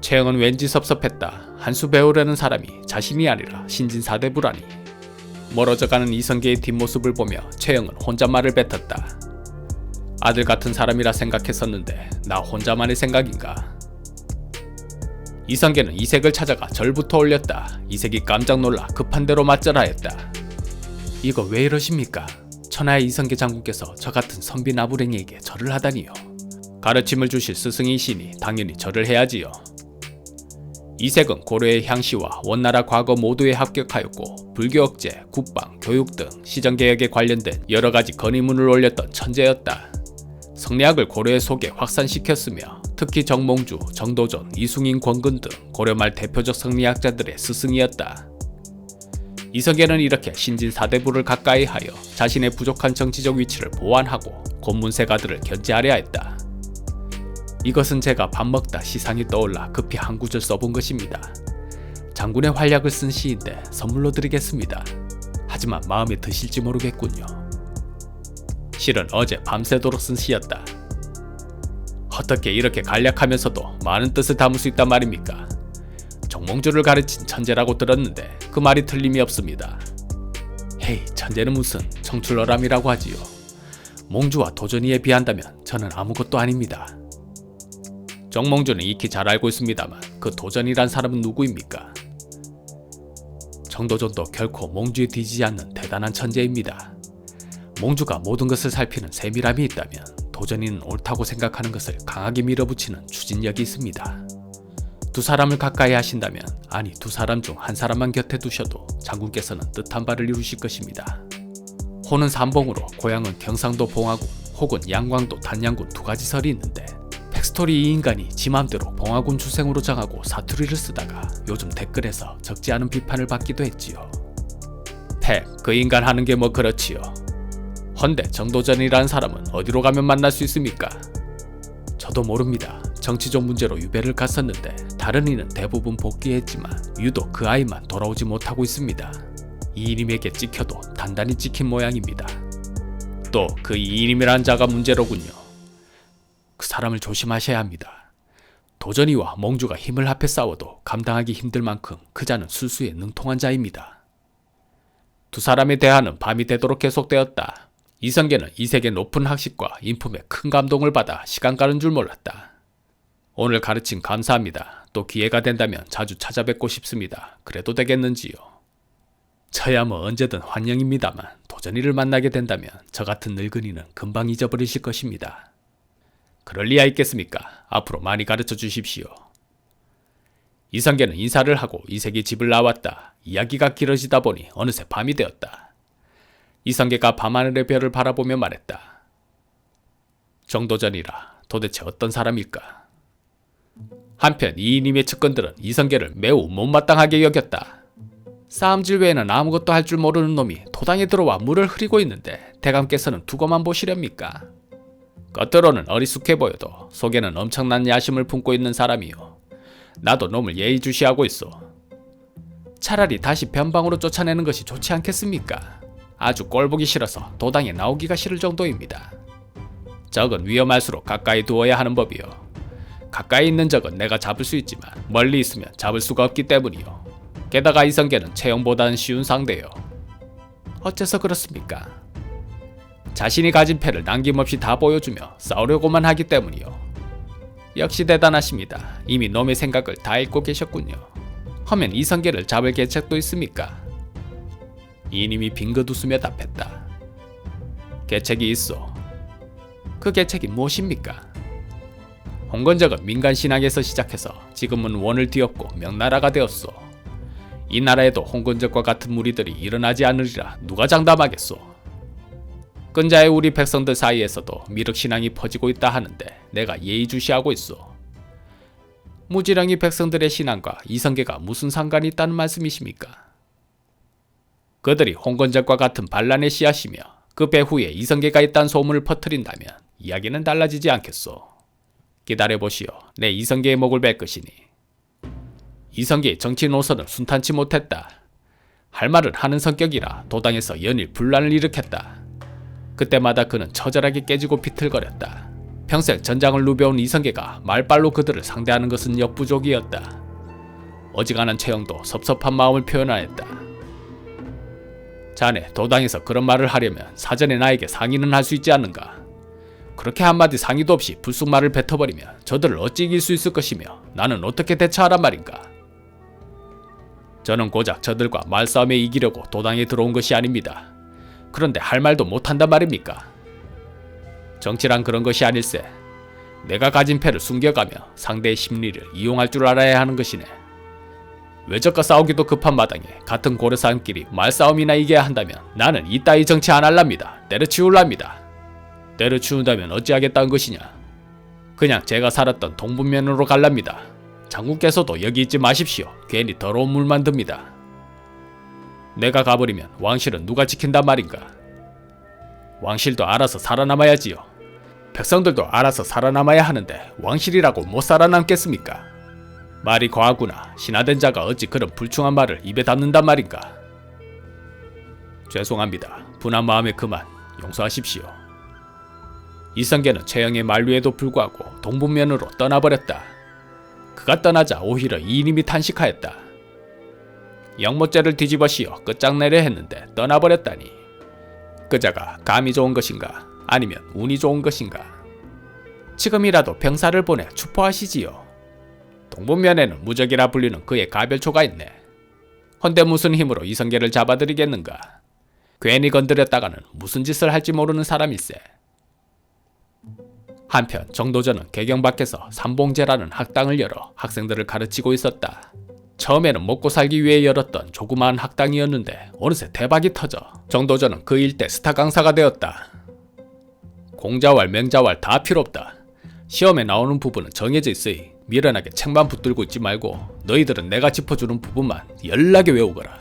최영은 왠지 섭섭했다. 한 수 배우려는 사람이 자신이 아니라 신진사대부라니. 멀어져가는 이성계의 뒷모습을 보며 최영은 혼잣말을 뱉었다. 아들 같은 사람이라 생각했었는데 나 혼자만의 생각인가. 이성계는 이색을 찾아가 절부터 올렸다. 이색이 깜짝 놀라 급한 대로 맞자라 했다. 이거 왜 이러십니까? 천하의 이성계 장군께서 저 같은 선비 나부랭이에게 절을 하다니요. 가르침을 주실 스승이시니 당연히 절을 해야지요. 이색은 고려의 향시와 원나라 과거 모두에 합격하였고 불교 억제, 국방, 교육 등 시정개혁에 관련된 여러가지 건의문을 올렸던 천재였다. 성리학을 고려의 속에 확산시켰으며 특히 정몽주, 정도전, 이숭인, 권근 등 고려 말 대표적 성리학자들의 스승이었다. 이성계는 이렇게 신진사대부를 가까이 하여 자신의 부족한 정치적 위치를 보완하고 곤문세가들을 견제하려 했다. 이것은 제가 밥 먹다 시상이 떠올라 급히 한 구절 써본 것입니다. 장군의 활약을 쓴 시인데 선물로 드리겠습니다. 하지만 마음에 드실지 모르겠군요. 실은 어제 밤새도록 쓴 시였다. 어떻게 이렇게 간략하면서도 많은 뜻을 담을 수 있단 말입니까? 정몽주를 가르친 천재라고 들었는데 그 말이 틀림이 없습니다. 헤이, 천재는 무슨 청출어람이라고 하지요. 몽주와 도전이에 비한다면 저는 아무것도 아닙니다. 정몽주는 익히 잘 알고 있습니다만 그 도전이란 사람은 누구입니까? 정도전도 결코 몽주에 뒤지지 않는 대단한 천재입니다. 몽주가 모든 것을 살피는 세밀함이 있다면 도전이는 옳다고 생각하는 것을 강하게 밀어붙이는 추진력이 있습니다. 두 사람을 가까이 하신다면, 아니 두 사람 중 한 사람만 곁에 두셔도 장군께서는 뜻한 바를 이루실 것입니다. 호는 삼봉으로 고향은 경상도 봉화군 혹은 양광도 단양군 두 가지 설이 있는데 백스토리 이 인간이 지 맘대로 봉화군 출생으로 정하고 사투리를 쓰다가 요즘 댓글에서 적지 않은 비판을 받기도 했지요. 팩, 그 인간 하는 게 뭐 그렇지요. 헌데 정도전이라는 사람은 어디로 가면 만날 수 있습니까? 저도 모릅니다. 정치적 문제로 유배를 갔었는데 다른 이는 대부분 복귀했지만 유독 그 아이만 돌아오지 못하고 있습니다. 이인임에게 찍혀도 단단히 찍힌 모양입니다. 또 그 이인임이란 자가 문제로군요. 그 사람을 조심하셔야 합니다. 도전이와 몽주가 힘을 합해 싸워도 감당하기 힘들 만큼 그 자는 술수에 능통한 자입니다. 두 사람의 대화는 밤이 되도록 계속되었다. 이성계는 이색의 높은 학식과 인품에 큰 감동을 받아 시간 가는 줄 몰랐다. 오늘 가르침 감사합니다. 또 기회가 된다면 자주 찾아뵙고 싶습니다. 그래도 되겠는지요? 저야 뭐 언제든 환영입니다만 도전이를 만나게 된다면 저 같은 늙은이는 금방 잊어버리실 것입니다. 그럴 리야 있겠습니까? 앞으로 많이 가르쳐 주십시오. 이성계는 인사를 하고 이색이 집을 나왔다. 이야기가 길어지다 보니 어느새 밤이 되었다. 이성계가 밤하늘의 별을 바라보며 말했다. 정도전이라 도대체 어떤 사람일까? 한편 이인임의 측근들은 이성계를 매우 못마땅하게 여겼다. 싸움질 외에는 아무것도 할 줄 모르는 놈이 도당에 들어와 물을 흐리고 있는데 대감께서는 두고만 보시렵니까? 겉으로는 어리숙해 보여도 속에는 엄청난 야심을 품고 있는 사람이요. 나도 놈을 예의주시하고 있어. 차라리 다시 변방으로 쫓아내는 것이 좋지 않겠습니까? 아주 꼴보기 싫어서 도당에 나오기가 싫을 정도입니다. 적은 위험할수록 가까이 두어야 하는 법이요. 가까이 있는 적은 내가 잡을 수 있지만 멀리 있으면 잡을 수가 없기 때문이요. 게다가 이성계는 채용보다는 쉬운 상대요. 어째서 그렇습니까? 자신이 가진 패를 남김없이 다 보여주며 싸우려고만 하기 때문이요. 역시 대단하십니다. 이미 놈의 생각을 다 읽고 계셨군요. 하면 이성계를 잡을 계책도 있습니까? 이님이 빙긋 웃으며 답했다. 계책이 있어. 그 계책이 무엇입니까? 홍건적은 민간신학에서 시작해서 지금은 원을 뒤엎고 명나라가 되었소. 이 나라에도 홍건적과 같은 무리들이 일어나지 않으리라 누가 장담하겠소. 끈자의 우리 백성들 사이에서도 미륵신앙이 퍼지고 있다 하는데 내가 예의주시하고 있어. 무지렁이 백성들의 신앙과 이성계가 무슨 상관이 있다는 말씀이십니까? 그들이 홍건적과 같은 반란의 씨앗이며 그 배후에 이성계가 있다는 소문을 퍼뜨린다면 이야기는 달라지지 않겠소. 기다려보시오. 내 이성계의 목을 벨 것이니. 이성계의 정치 노선을 순탄치 못했다. 할 말을 하는 성격이라 도당에서 연일 분란을 일으켰다. 그때마다 그는 처절하게 깨지고 비틀거렸다. 평생 전장을 누벼온 이성계가 말빨로 그들을 상대하는 것은 역부족이었다. 어지간한 최영도 섭섭한 마음을 표현하였다. 자네 도당에서 그런 말을 하려면 사전에 나에게 상의는 할 수 있지 않는가? 그렇게 한마디 상의도 없이 불쑥말을 뱉어버리면 저들을 어찌 이길 수 있을 것이며 나는 어떻게 대처하란 말인가? 저는 고작 저들과 말싸움에 이기려고 도당에 들어온 것이 아닙니다. 그런데 할 말도 못한단 말입니까? 정치란 그런 것이 아닐세. 내가 가진 패를 숨겨가며 상대의 심리를 이용할 줄 알아야 하는 것이네. 외적과 싸우기도 급한 마당에 같은 고래사람끼리 말싸움이나 이겨야 한다면 나는 이따위 정치 안 할랍니다. 때려치울랍니다. 때려치운다면 어찌하겠다는 것이냐? 그냥 제가 살았던 동분면으로 갈랍니다. 장군께서도 여기 있지 마십시오. 괜히 더러운 물만 듭니다. 내가 가버리면 왕실은 누가 지킨단 말인가? 왕실도 알아서 살아남아야지요. 백성들도 알아서 살아남아야 하는데 왕실이라고 못 살아남겠습니까? 말이 과하구나. 신하된 자가 어찌 그런 불충한 말을 입에 담는단 말인가? 죄송합니다. 분한 마음에 그만 용서하십시오. 이성계는 최영의 만류에도 불구하고 동분면으로 떠나버렸다. 그가 떠나자 오히려 이인임이 탄식하였다. 영모죄를 뒤집어 씌워 끝장내려 했는데 떠나버렸다니. 그자가 감이 좋은 것인가 아니면 운이 좋은 것인가? 지금이라도 병사를 보내 추포하시지요. 동분면에는 무적이라 불리는 그의 가별초가 있네. 헌데 무슨 힘으로 이성계를 잡아들이겠는가? 괜히 건드렸다가는 무슨 짓을 할지 모르는 사람일세. 한편 정도전은 개경 밖에서 삼봉제라는 학당을 열어 학생들을 가르치고 있었다. 처음에는 먹고 살기 위해 열었던 조그마한 학당이었는데 어느새 대박이 터져 정도전은 그 일대 스타 강사가 되었다. 공자왈 맹자왈 다 필요 없다. 시험에 나오는 부분은 정해져 있으니 미련하게 책만 붙들고 있지 말고 너희들은 내가 짚어주는 부분만 연락에 외우거라.